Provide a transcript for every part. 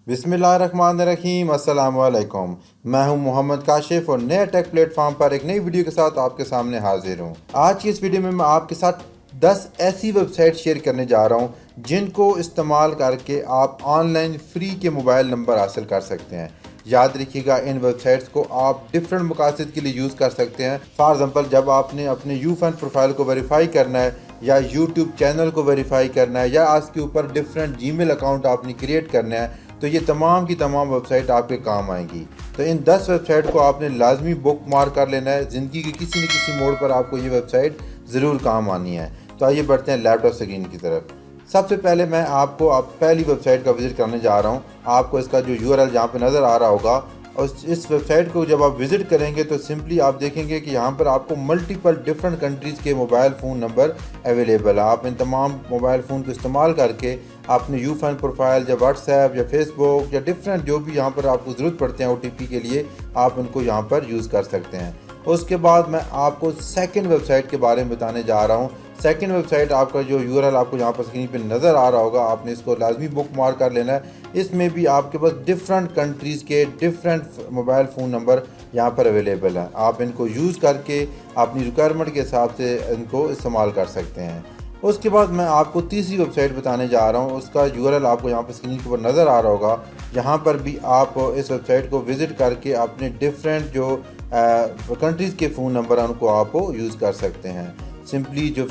बिस्मिल्लाहिर्रहमानिर्रहीम, अस्सलाम वालेकुम। मैं हूं मोहम्मद काशिफ और नए टेक प्लेटफॉर्म पर एक नई वीडियो के साथ आपके सामने हाजिर हूं। आज की इस वीडियो में मैं आपके साथ 10 ऐसी वेबसाइट शेयर करने जा रहा हूं जिनको इस्तेमाल करके आप ऑनलाइन फ्री के मोबाइल नंबर हासिल कर सकते हैं। याद रखिएगा, इन वेबसाइट्स को आप डिफरेंट मकासद के लिए यूज़ कर सकते हैं। फॉर एग्जांपल, जब आपने अपने यूफन प्रोफाइल को वेरीफाई करना है या यूट्यूब चैनल को वेरीफाई करना है या आज के ऊपर डिफरेंट जीमेल अकाउंट आपने क्रिएट करना है, तो ये तमाम की तमाम वेबसाइट आपके काम आएंगी। तो इन 10 वेबसाइट को आपने लाजमी बुक मार्क कर लेना है। ज़िंदगी के किसी न किसी मोड़ पर आपको ये वेबसाइट ज़रूर काम आनी है। तो आइए बढ़ते हैं लैपटॉप स्क्रीन की तरफ। सबसे पहले मैं आपको पहली वेबसाइट का विज़िट करने जा रहा हूँ। आपको इसका जो यूआरएल जहाँ पे नज़र आ रहा होगा, और इस वेबसाइट को जब आप विज़िट करेंगे तो सिंपली आप देखेंगे कि यहाँ पर आपको मल्टीपल डिफरेंट कंट्रीज़ के मोबाइल फ़ोन नंबर अवेलेबल है। आप इन तमाम मोबाइल फ़ोन को इस्तेमाल करके अपने यूफन प्रोफाइल या व्हाट्सएप या फेसबुक या डिफरेंट जो भी यहाँ पर आपको ज़रूरत पड़ते हैं ओटीपी के लिए, आप इनको यहाँ पर यूज़ कर सकते हैं। उसके बाद मैं आपको सेकंड वेबसाइट के बारे में बताने जा रहा हूँ। सेकंड वेबसाइट, आपका जो यूआरएल आपको यहाँ पर स्क्रीन पे नज़र आ रहा होगा, आपने इसको लाजमी बुक मार्क कर लेना है। इसमें भी आपके पास डिफरेंट कंट्रीज़ के डिफरेंट मोबाइल फ़ोन नंबर यहाँ पर अवेलेबल हैं। आप इनको यूज़ करके अपनी रिक्वायरमेंट के हिसाब से इनको इस्तेमाल कर सकते हैं। उसके बाद मैं आपको तीसरी वेबसाइट बताने जा रहा हूँ। उसका यूआरएल आपको यहाँ पर स्क्रीन के ऊपर नज़र आ रहा होगा। यहाँ पर भी आप इस वेबसाइट को विज़िट करके अपने डिफरेंट जो कंट्रीज़ के फ़ोन नंबर हैं उनको आप यूज़ कर सकते हैं। सिंपली जो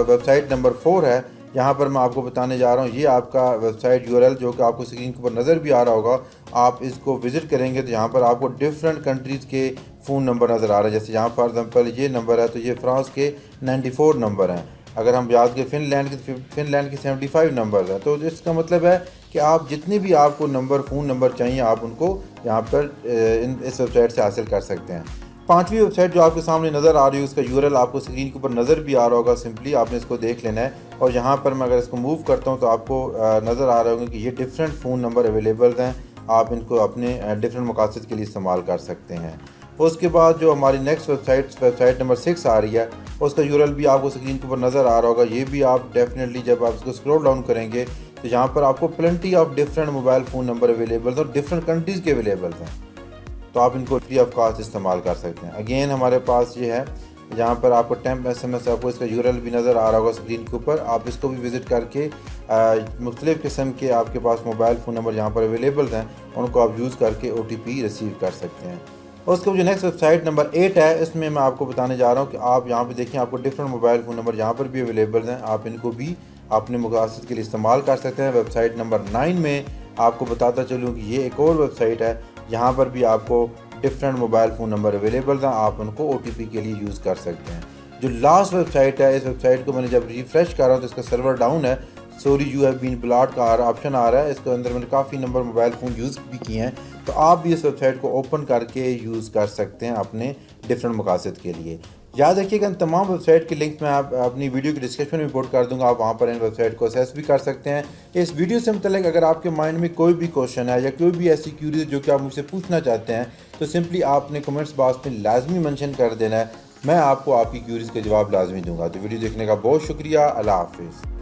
वेबसाइट नंबर 4 है, यहाँ पर मैं आपको बताने जा रहा हूँ, ये आपका वेबसाइट यूआरएल जो कि आपको स्क्रीन के ऊपर नज़र भी आ रहा होगा। आप इसको विज़िट करेंगे तो यहाँ पर आपको डिफरेंट कंट्रीज़ के फ़ोन नंबर नज़र आ रहे हैं। जैसे यहाँ फॉर एग्जांपल ये नंबर है तो ये फ्रांस के 94 नंबर हैं। अगर हम याद करें फिनलैंड के 75 नंबर हैं। तो इसका मतलब है कि आप जितने भी आपको फ़ोन नंबर चाहिए, आप उनको यहाँ पर इस वेबसाइट से हासिल कर सकते हैं। पांचवी वेबसाइट जो आपके सामने नज़र आ रही है, उसका यूआरएल आपको स्क्रीन के ऊपर नज़र भी आ रहा होगा। सिंपली आपने इसको देख लेना है और यहाँ पर मैं अगर इसको मूव करता हूँ तो आपको नज़र आ रहा होगा कि ये डिफरेंट फ़ोन नंबर अवेलेबल हैं। आप इनको अपने डिफरेंट मकासद के लिए इस्तेमाल कर सकते हैं। उसके बाद जो हमारी नेक्स्ट वेबसाइट नंबर 6 आ रही है, उसका यूआरएल भी आपको स्क्रीन के ऊपर नज़र आ रहा होगा। ये भी आप डेफिनेटली जब आप इसको स्क्रॉल डाउन करेंगे तो यहाँ पर आपको plenty of different mobile phone number available हैं और डिफरेंट कंट्रीज़ के अवेलेबल हैं। तो आप इनको फ्री ऑफ कॉस्ट इस्तेमाल कर सकते हैं। अगेन हमारे पास ये है, जहाँ पर आपको टेम्प SMS आपको इसका यूआरएल भी नज़र आ रहा होगा स्क्रीन के ऊपर। आप इसको भी विज़िट करके मुख्तलिफ़ किस्म के आपके पास मोबाइल फ़ोन नंबर यहाँ पर अवेलेबल हैं, उनको आप यूज़ करके OTP रिसीव कर सकते हैं। उसके जो नेक्स्ट वेबसाइट नंबर 8 है, इसमें मैं आपको बताने जा रहा हूँ कि आप यहाँ पे देखें, आपको डिफरेंट मोबाइल फ़ोन नंबर यहाँ पर भी अवेलेबल हैं। आप इनको भी अपने मकासद के लिए इस्तेमाल कर सकते हैं। वेबसाइट नंबर 9 में आपको बताता चलूँ कि ये एक और वेबसाइट है, यहाँ पर भी आपको different mobile phone number available हैं। आप उनको OTP के लिए यूज़ कर सकते हैं। जो लास्ट वेबसाइट है, इस वेबसाइट को मैंने जब रिफ़्रेश कर रहा हूँ तो इसका सर्वर डाउन है। Sorry you have been blocked का ऑप्शन आ रहा है। इसके अंदर मैंने काफ़ी नंबर मोबाइल फ़ोन यूज़ भी किए हैं। तो आप भी इस वेबसाइट को ओपन करके यूज़ कर सकते हैं अपने डिफरेंट मकासद के लिए। याद रखिएगा, इन तमाम वेबसाइट के लिंक्स मैं आप अपनी वीडियो की डिस्क्रिप्शन में पोस्ट कर दूंगा। आप वहां पर इन वेबसाइट को एक्सेस भी कर सकते हैं। इस वीडियो से मतलब अगर आपके माइंड में कोई भी क्वेश्चन है या कोई भी ऐसी क्यूरी जो कि आप मुझसे पूछना चाहते हैं, तो सिंपली आपने कमेंट्स बॉक्स में लाजमी मेंशन कर देना है। मैं आपको आपकी क्यूरीज़ के जवाब लाजमी दूंगा। तो वीडियो देखने का बहुत शुक्रिया। अल्लाह हाफिज़।